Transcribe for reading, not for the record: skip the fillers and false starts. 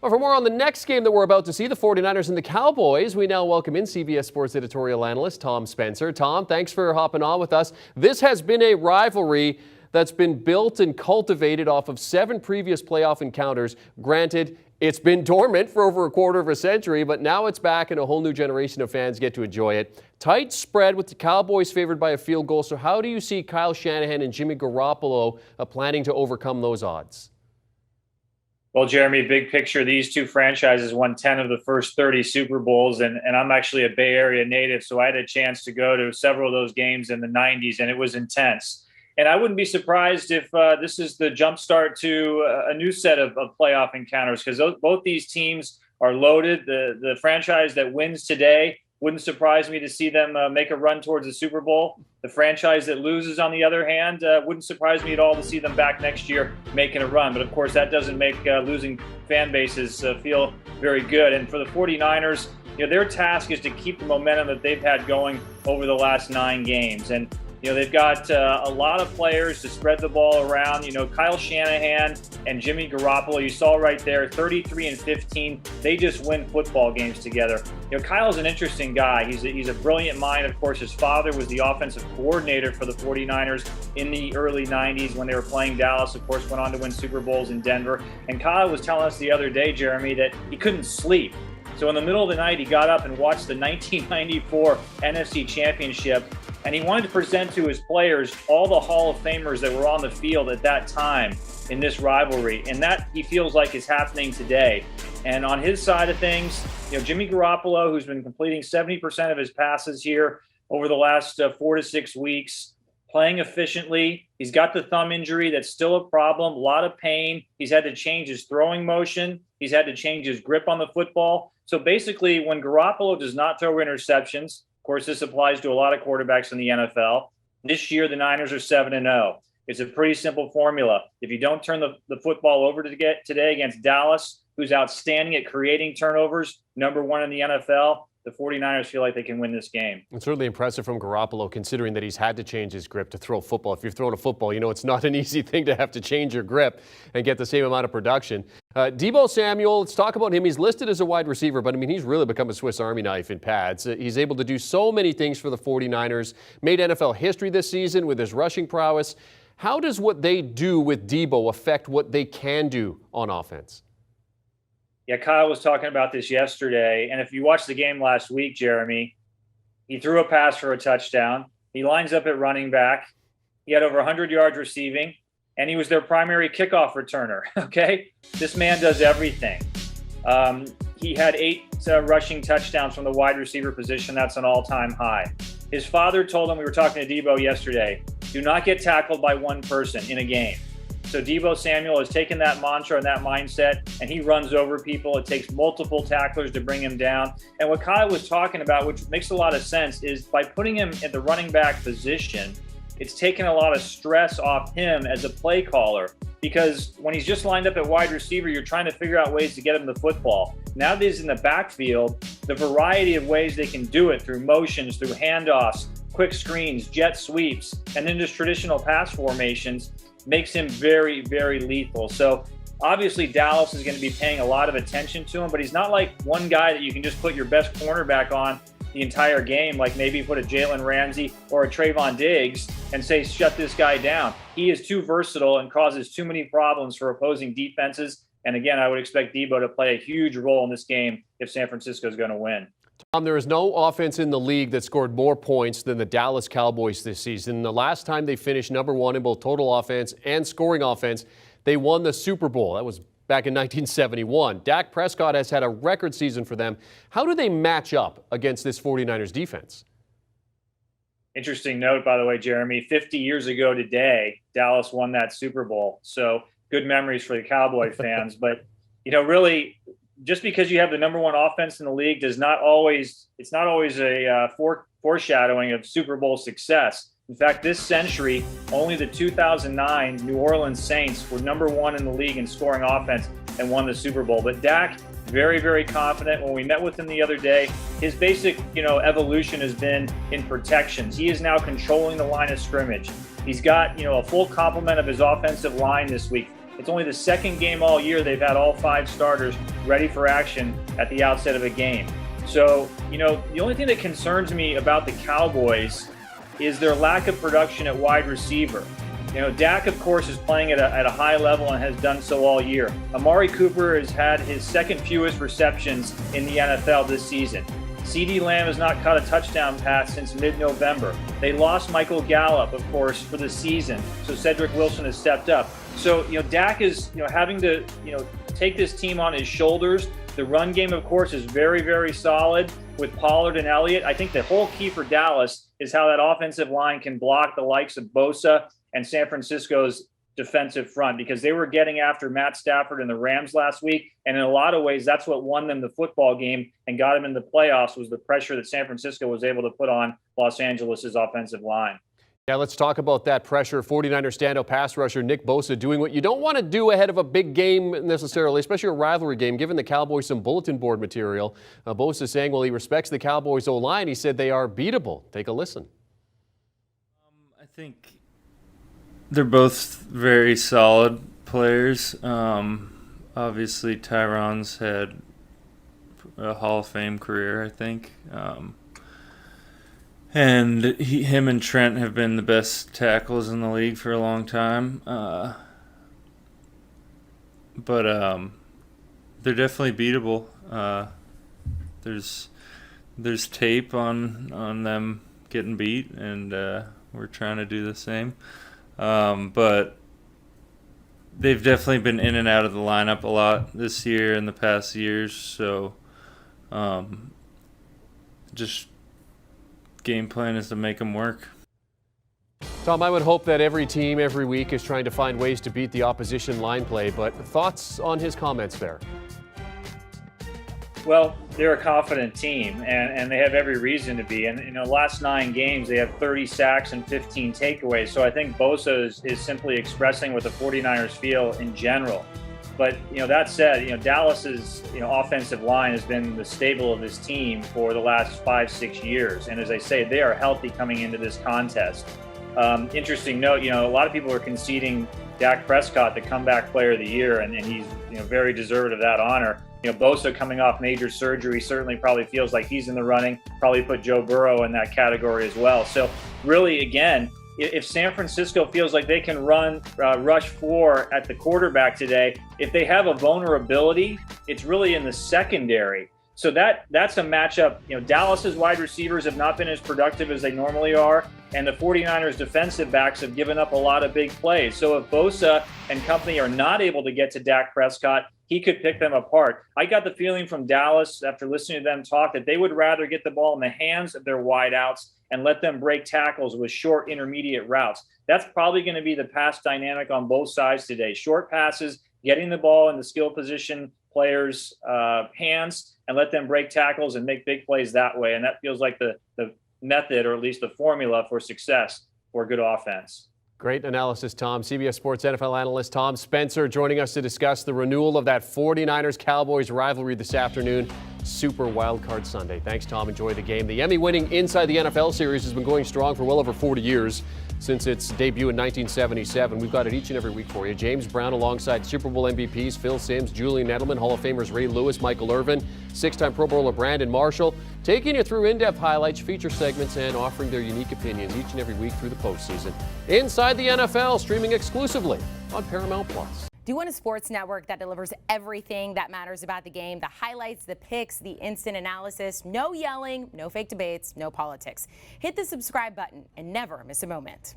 Well, for more on the next game that we're about to see, the 49ers and the Cowboys, we now welcome in CBS Sports editorial analyst Tom Spencer. Tom, thanks for hopping on with us. This has been a rivalry that's been built and cultivated off of 7 previous playoff encounters. Granted, it's been dormant for over a quarter of a century, but now it's back and a whole new generation of fans get to enjoy it. Tight spread with the Cowboys favored by a field goal. So how do you see Kyle Shanahan and Jimmy Garoppolo planning to overcome those odds? Well, Jeremy, big picture, these two franchises won 10 of the first 30 Super Bowls, and I'm actually a Bay Area native, so I had a chance to go to several of those games in the 90s, and it was intense. And I wouldn't be surprised if this is the jumpstart to a new set of playoff encounters, because both these teams are loaded. The franchise that wins today wouldn't surprise me to see them make a run towards the Super Bowl. The franchise that loses, on the other hand, wouldn't surprise me at all to see them back next year making a run. But, of course, that doesn't make losing fan bases feel very good. And for the 49ers, their task is to keep the momentum that they've had going over the last 9 games. And they've got a lot of players to spread the ball around. Kyle Shanahan and Jimmy Garoppolo, you saw right there, 33 and 15. They just win football games together. Kyle's an interesting guy. He's a brilliant mind. Of course, his father was the offensive coordinator for the 49ers in the early 90s when they were playing Dallas. Of course, went on to win Super Bowls in Denver. And Kyle was telling us the other day, Jeremy, that he couldn't sleep. So in the middle of the night, he got up and watched the 1994 NFC Championship. And he wanted to present to his players all the Hall of Famers that were on the field at that time in this rivalry. And that, he feels like, is happening today. And on his side of things, Jimmy Garoppolo, who's been completing 70% of his passes here over the last 4 to 6 weeks, playing efficiently. He's got the thumb injury that's still a problem, a lot of pain. He's had to change his throwing motion. He's had to change his grip on the football. So basically, when Garoppolo does not throw interceptions, of course, this applies to a lot of quarterbacks in the NFL. This year, the Niners are 7-0. It's a pretty simple formula. If you don't turn the football over today against Dallas, who's outstanding at creating turnovers, number 1 in the NFL, the 49ers feel like they can win this game. It's certainly impressive from Garoppolo, considering that he's had to change his grip to throw football. If you're throwing a football, it's not an easy thing to have to change your grip and get the same amount of production. Deebo Samuel, let's talk about him. He's listed as a wide receiver, but he's really become a Swiss Army knife in pads. He's able to do so many things for the 49ers, made NFL history this season with his rushing prowess. How does what they do with Deebo affect what they can do on offense? Yeah, Kyle was talking about this yesterday, and if you watched the game last week, Jeremy, he threw a pass for a touchdown. He lines up at running back. He had over 100 yards receiving, and he was their primary kickoff returner, okay? This man does everything. He had 8 rushing touchdowns from the wide receiver position. That's an all-time high. His father told him, we were talking to Deebo yesterday, do not get tackled by one person in a game. So Deebo Samuel has taken that mantra and that mindset, and he runs over people. It takes multiple tacklers to bring him down. And what Kyle was talking about, which makes a lot of sense, is by putting him at the running back position, it's taken a lot of stress off him as a play caller, because when he's just lined up at wide receiver, you're trying to figure out ways to get him the football. Now that he's in the backfield, the variety of ways they can do it through motions, through handoffs, quick screens, jet sweeps, and then just traditional pass formations makes him very, very lethal. So obviously Dallas is going to be paying a lot of attention to him, but he's not like one guy that you can just put your best cornerback on the entire game, like maybe put a Jalen Ramsey or a Trayvon Diggs and say, shut this guy down. He is too versatile and causes too many problems for opposing defenses. And again, I would expect Deebo to play a huge role in this game if San Francisco is going to win. Tom, there is no offense in the league that scored more points than the Dallas Cowboys this season. The last time they finished number 1 in both total offense and scoring offense, they won the Super Bowl. That was back in 1971. Dak Prescott has had a record season for them. How do they match up against this 49ers defense? Interesting note, by the way, Jeremy. 50 years ago today, Dallas won that Super Bowl. So good memories for the Cowboy fans. But, really, just because you have the number 1 offense in the league it's not always a foreshadowing of Super Bowl success. In fact, this century, only the 2009 New Orleans Saints were number 1 in the league in scoring offense and won the Super Bowl. But Dak, very, very confident. When we met with him the other day, his basic, evolution has been in protections. He is now controlling the line of scrimmage. He's got, a full complement of his offensive line this week. It's only the second game all year they've had all 5 starters ready for action at the outset of a game. So, the only thing that concerns me about the Cowboys is their lack of production at wide receiver. Dak, of course, is playing at a high level and has done so all year. Amari Cooper has had his second fewest receptions in the NFL this season. CeeDee Lamb has not caught a touchdown pass since mid-November. They lost Michael Gallup, of course, for the season, so Cedric Wilson has stepped up. So, Dak is, having to, take this team on his shoulders. The run game, of course, is very, very solid with Pollard and Elliott. I think the whole key for Dallas is how that offensive line can block the likes of Bosa and San Francisco's defensive front, because they were getting after Matt Stafford and the Rams last week. And in a lot of ways, that's what won them the football game and got them in the playoffs, was the pressure that San Francisco was able to put on Los Angeles' offensive line. Yeah, let's talk about that pressure. 49ers standout pass rusher Nick Bosa doing what you don't want to do ahead of a big game necessarily, especially a rivalry game, giving the Cowboys some bulletin board material. Bosa saying, well, he respects the Cowboys O-line. He said they are beatable. Take a listen. I think they're both very solid players. Obviously, Tyron's had a Hall of Fame career, I think. And him and Trent have been the best tackles in the league for a long time. But they're definitely beatable. There's tape on them getting beat, and we're trying to do the same. But they've definitely been in and out of the lineup a lot this year and the past years. So just game plan is to make them work. Tom, I would hope that every team every week is trying to find ways to beat the opposition line play, but thoughts on his comments there? Well, they're a confident team, and they have every reason to be. And, the last 9 games, they have 30 sacks and 15 takeaways. So I think Bosa is simply expressing what the 49ers feel in general. But, that said, Dallas's, offensive line has been the staple of this team for the last 5-6 years. And as I say, they are healthy coming into this contest. Interesting note, a lot of people are conceding Dak Prescott the comeback player of the year, and he's, very deserved of that honor. Bosa coming off major surgery certainly probably feels like he's in the running, probably put Joe Burrow in that category as well. So really, again, if San Francisco feels like they can rush 4 at the quarterback today, if they have a vulnerability, it's really in the secondary. So that's a matchup. Dallas's wide receivers have not been as productive as they normally are, and the 49ers defensive backs have given up a lot of big plays. So if Bosa and company are not able to get to Dak Prescott, he could pick them apart. I got the feeling from Dallas after listening to them talk that they would rather get the ball in the hands of their wideouts and let them break tackles with short intermediate routes. That's probably going to be the pass dynamic on both sides today. Short passes, getting the ball in the skill position players' hands, and let them break tackles and make big plays that way. And that feels like the method, or at least the formula for success for good offense. Great analysis, Tom. CBS Sports NFL analyst Tom Spencer joining us to discuss the renewal of that 49ers-Cowboys rivalry this afternoon. Super Wildcard Sunday. Thanks, Tom. Enjoy the game. The Emmy-winning Inside the NFL series has been going strong for well over 40 years. Since its debut in 1977. We've got it each and every week for you. James Brown alongside Super Bowl MVPs Phil Simms, Julian Edelman, Hall of Famers Ray Lewis, Michael Irvin, 6-time Pro Bowler Brandon Marshall, taking you through in-depth highlights, feature segments, and offering their unique opinions each and every week through the postseason. Inside the NFL, streaming exclusively on Paramount+. Do you want a sports network that delivers everything that matters about the game? The highlights, the picks, the instant analysis, no yelling, no fake debates, no politics. Hit the subscribe button and never miss a moment.